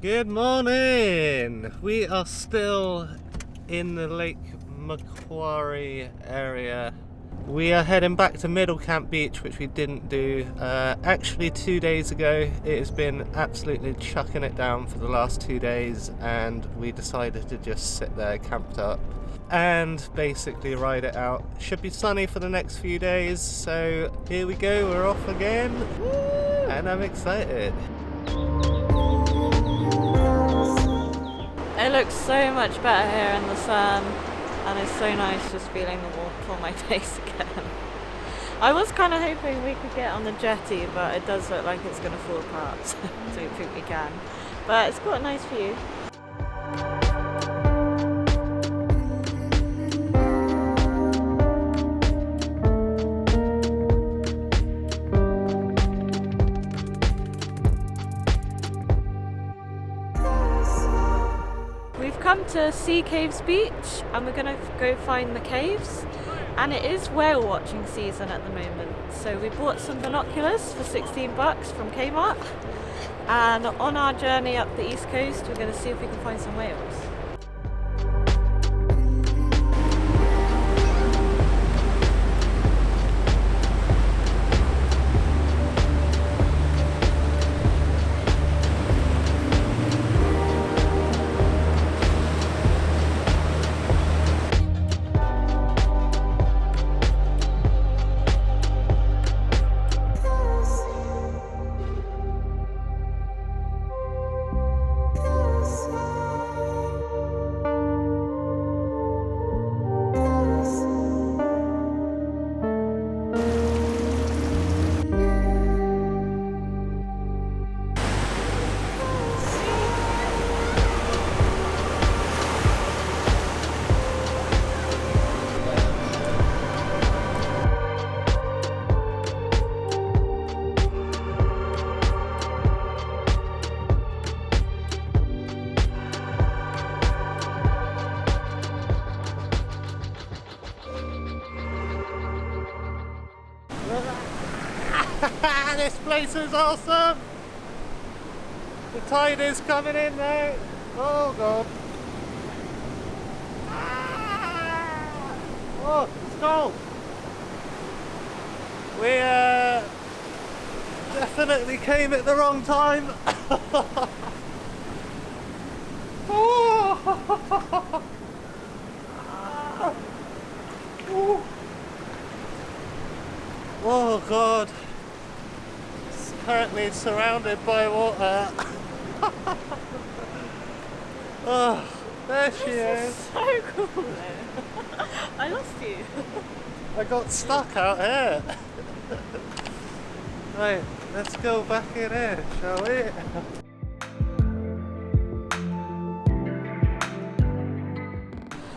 Good morning! We are still in the Lake Macquarie area. We are heading back to Middle Camp Beach, which we didn't do. Actually 2 days ago. It has been absolutely chucking it down for the last 2 days, and we decided to just sit there camped up and basically ride it out. Should be sunny for the next few days, so here we go, we're off again. Woo! And I'm excited. It looks so much better here in the sun, and it's so nice just feeling the warmth on my face again. I was kind of hoping we could get on the jetty, but it does look like it's going to fall apart, so I don't think we can. But it's got a nice view. We've come to Sea Caves Beach and we're going to go find the caves, and it is whale watching season at the moment, so we bought some binoculars for $16 from Kmart, and on our journey up the east coast we're going to see if we can find some whales. This place is awesome! The tide is coming in now. Oh god. Oh, it's cold. We definitely came at the wrong time. Oh god. Currently surrounded by water. Oh, there she is. So cool. I lost you. I got stuck out here. Right, let's go back in here, shall we?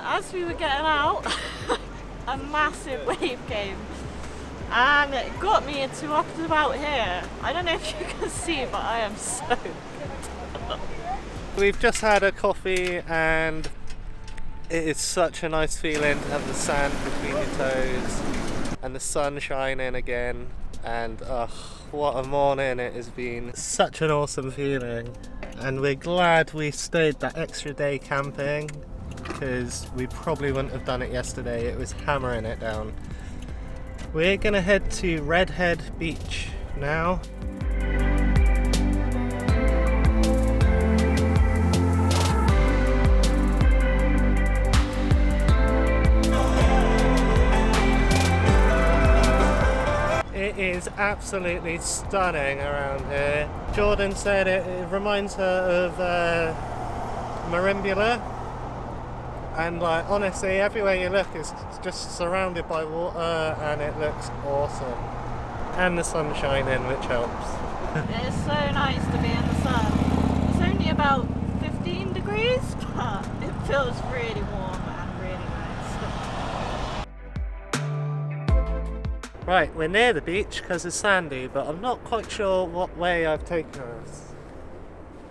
As we were getting out, a massive wave came. And it got me to up to about here. I don't know if you can see, but I am so We've just had a coffee and it is such a nice feeling to have the sand between your toes and the sun shining again, and what a morning it has been. Such an awesome feeling, and we're glad we stayed that extra day camping, because we probably wouldn't have done it yesterday. It was hammering it down. We're gonna head to Redhead Beach now. It is absolutely stunning around here. Jordan said it reminds her of Marimbula. And like, honestly, everywhere you look is just surrounded by water, and it looks awesome. And the sun's shining, which helps. It is so nice to be in the sun. It's only about 15 degrees, but it feels really warm and really nice. Right, we're near the beach because it's sandy, but I'm not quite sure what way I've taken us.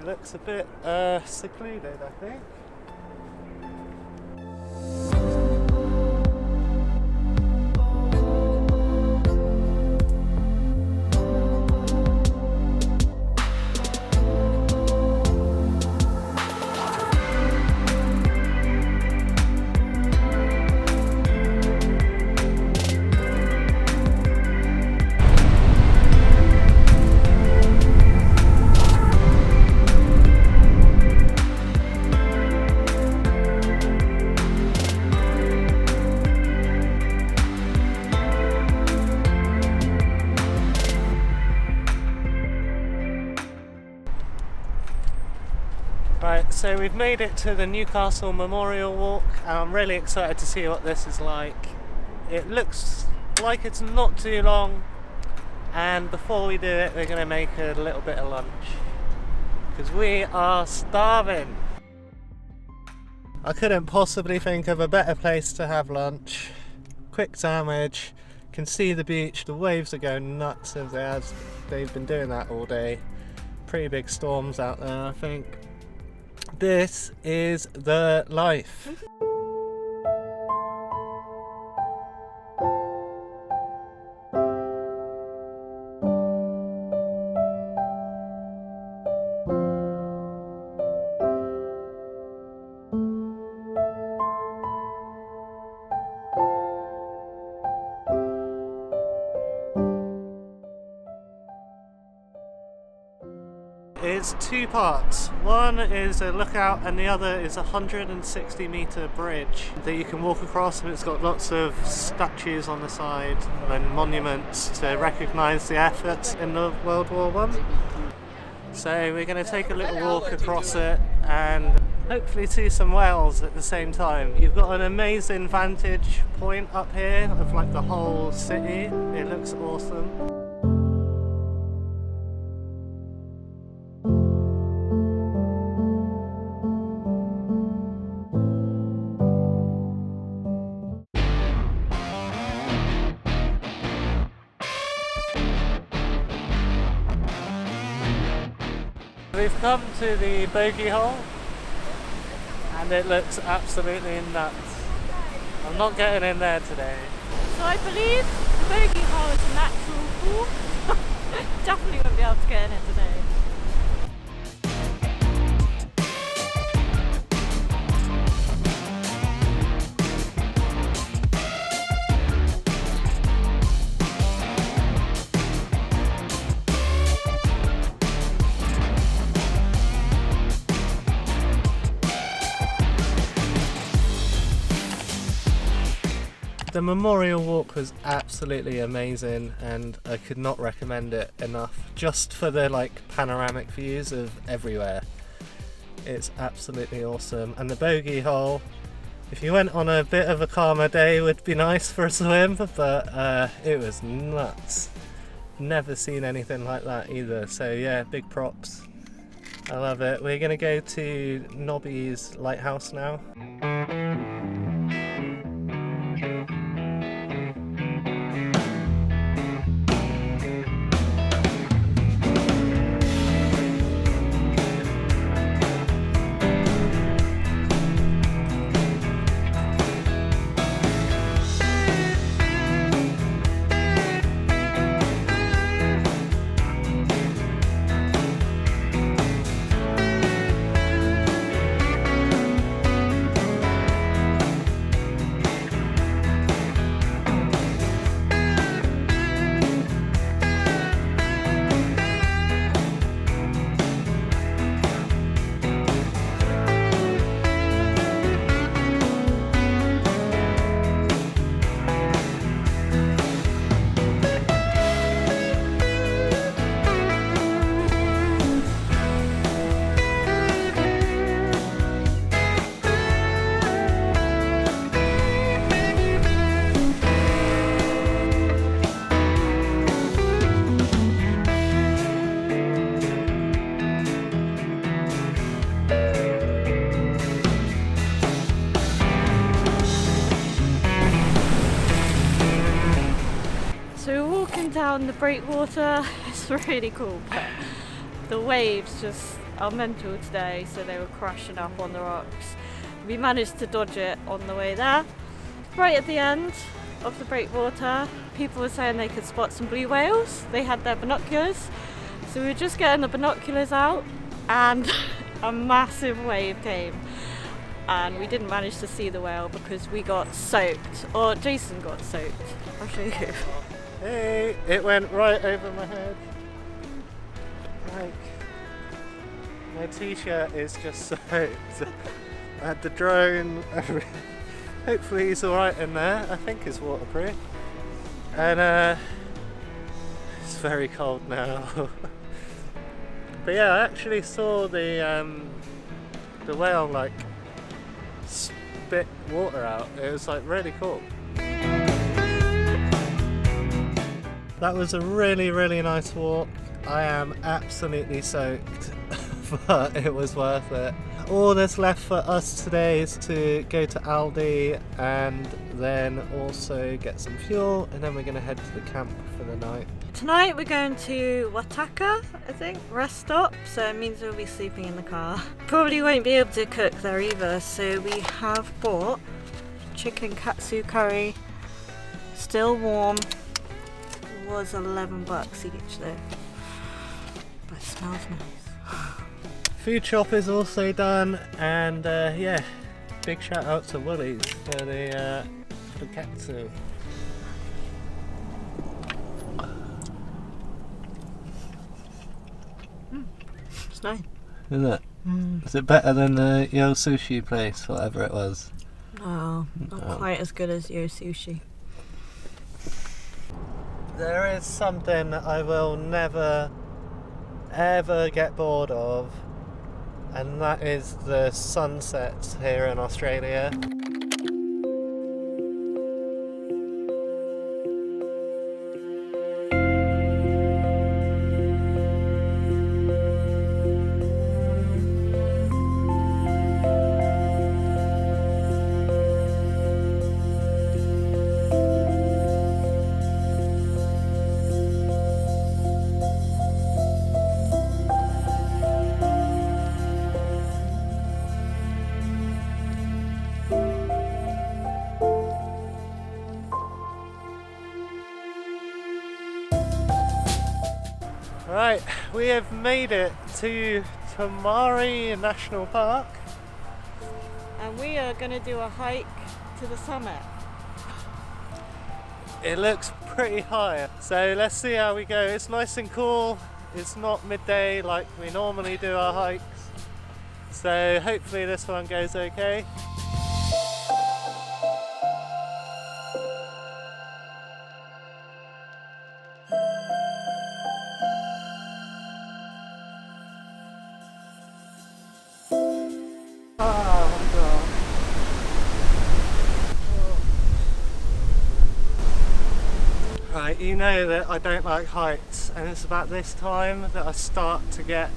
It looks a bit secluded, I think. So we've made it to the Newcastle Memorial walk, and I'm really excited to see what this is like. It looks like it's not too long, and before we do it we're going to make a little bit of lunch because we are starving. I couldn't possibly think of a better place to have lunch. Quick sandwich, can see the beach, the waves are going nuts as they've been doing that all day. Pretty big storms out there, I think. This is the life. It's two parts. One is a lookout and the other is a 160-metre bridge that you can walk across, and it's got lots of statues on the side and monuments to recognise the efforts in the World War I. So we're going to take a little walk across it and hopefully see some whales at the same time. You've got an amazing vantage point up here of like the whole city. It looks awesome. We've come to the bogey hole and it looks absolutely nuts. I'm not getting in there today. So I believe the bogey hole is a natural pool. Definitely won't be able to get in it today. The Memorial Walk was absolutely amazing and I could not recommend it enough, just for the panoramic views of everywhere. It's absolutely awesome, and the bogey hole, if you went on a bit of a calmer day, would be nice for a swim, but it was nuts. Never seen anything like that either, so yeah, big props. I love it. We're going to go to Nobbys Lighthouse now. Down the breakwater, it's really cool, but the waves just are mental today, so they were crashing up on the rocks. We managed to dodge it on the way there. Right at the end of the breakwater, people were saying they could spot some blue whales. They had their binoculars, so we were just getting the binoculars out and a massive wave came, and we didn't manage to see the whale because we got soaked, or Jason got soaked. I'll show you. Hey, it went right over my head. My t-shirt is just soaked. I had the drone. Hopefully he's alright in there. I think it's waterproof. And it's very cold now. But yeah, I actually saw the the whale like spit water out. It was like really cool. That was a really, really nice walk. I am absolutely soaked, but it was worth it. All that's left for us today is to go to Aldi and then also get some fuel, and then we're going to head to the camp for the night. Tonight we're going to Wataka, I think, rest stop, so it means we'll be sleeping in the car. Probably won't be able to cook there either, so we have bought chicken katsu curry, still warm. It was $11 each though, but it smells nice. Food shop is also done, and yeah, big shout out to Woolies for the katsu. It's nice. Is it? Is it better than the Yo Sushi place, whatever it was? No, not quite as good as Yo Sushi. There is something that I will never ever get bored of, and that is the sunsets here in Australia. Right, we have made it to Tomaree National Park. And we are going to do a hike to the summit. It looks pretty high, so let's see how we go. It's nice and cool. It's not midday like we normally do our hikes, so hopefully this one goes okay. Right, you know that I don't like heights, and it's about this time that I start to get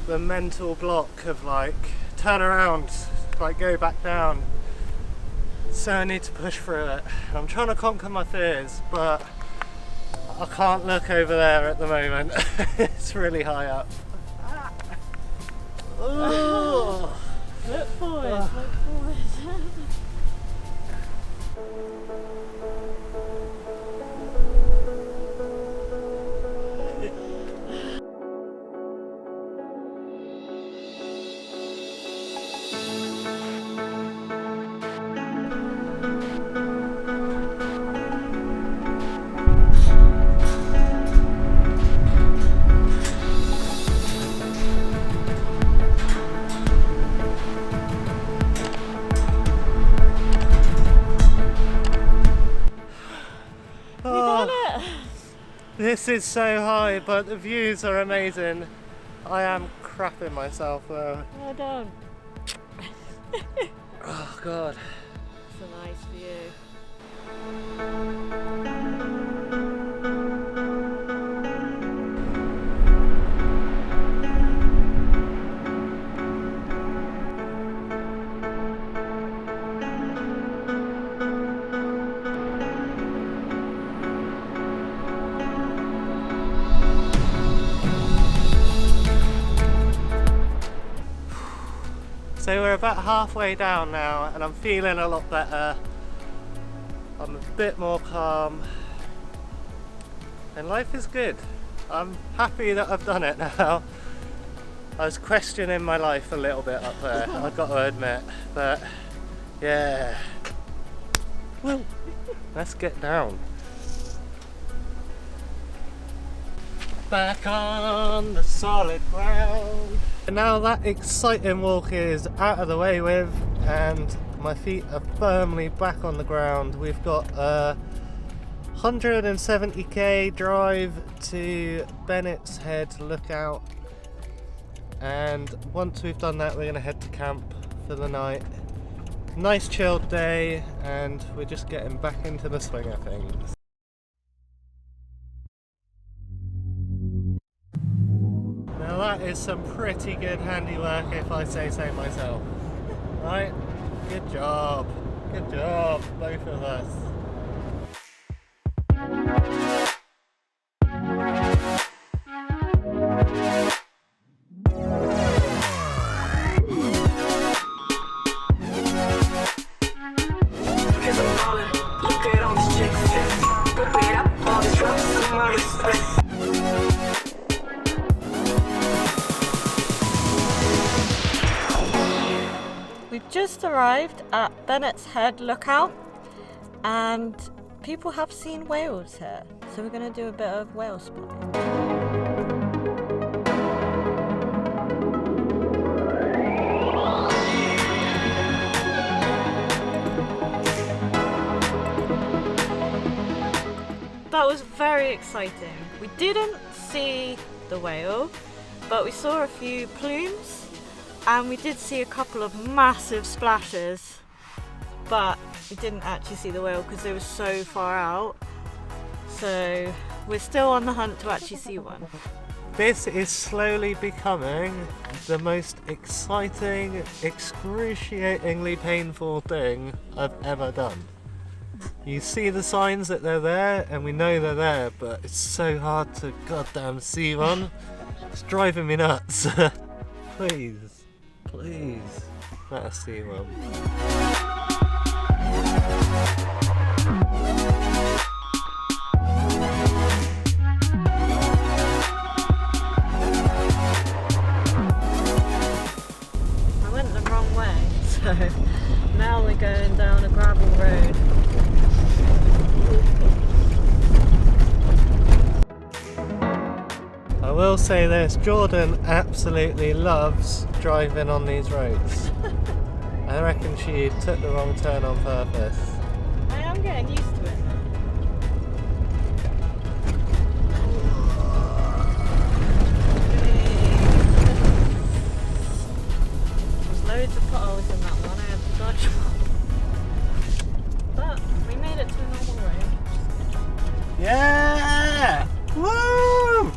the mental block of like, turn around, like go back down. So I need to push through it. And I'm trying to conquer my fears, but I can't look over there at the moment. It's really high up. Ooh. Look forward, look forward. This is so high, but the views are amazing. I am crapping myself though. Well done. Oh god. It's a nice view. So we're about halfway down now, and I'm feeling a lot better. I'm a bit more calm, and life is good. I'm happy that I've done it now. I was questioning my life a little bit up there, I've got to admit, but yeah. Well, let's get down. Back on the solid ground. And now that exciting walk is out of the way with, and my feet are firmly back on the ground. We've got a 170k drive to Bennett's Head Lookout, and once we've done that we're going to head to camp for the night. Nice chilled day, and we're just getting back into the swing of things. Now that is some pretty good handiwork if I say so myself. Right? Good job, both of us. We've just arrived at Bennett's Head Lookout, and people have seen whales here, so we're going to do a bit of whale spotting. That was very exciting. We didn't see the whale, but we saw a few plumes. And we did see a couple of massive splashes, but we didn't actually see the whale because they were so far out. So we're still on the hunt to actually see one. This is slowly becoming the most exciting, excruciatingly painful thing I've ever done. You see the signs that they're there, and we know they're there, but it's so hard to goddamn see one. It's driving me nuts. Please, let us see one. I went the wrong way, so now we're going down a gravel road. I will say this, Jordan absolutely loves driving on these roads. I reckon she took the wrong turn on purpose. I am getting used to it now. There's loads of potholes in that one, I had to dodge one. But we made it to a normal road. Yeah! Woo!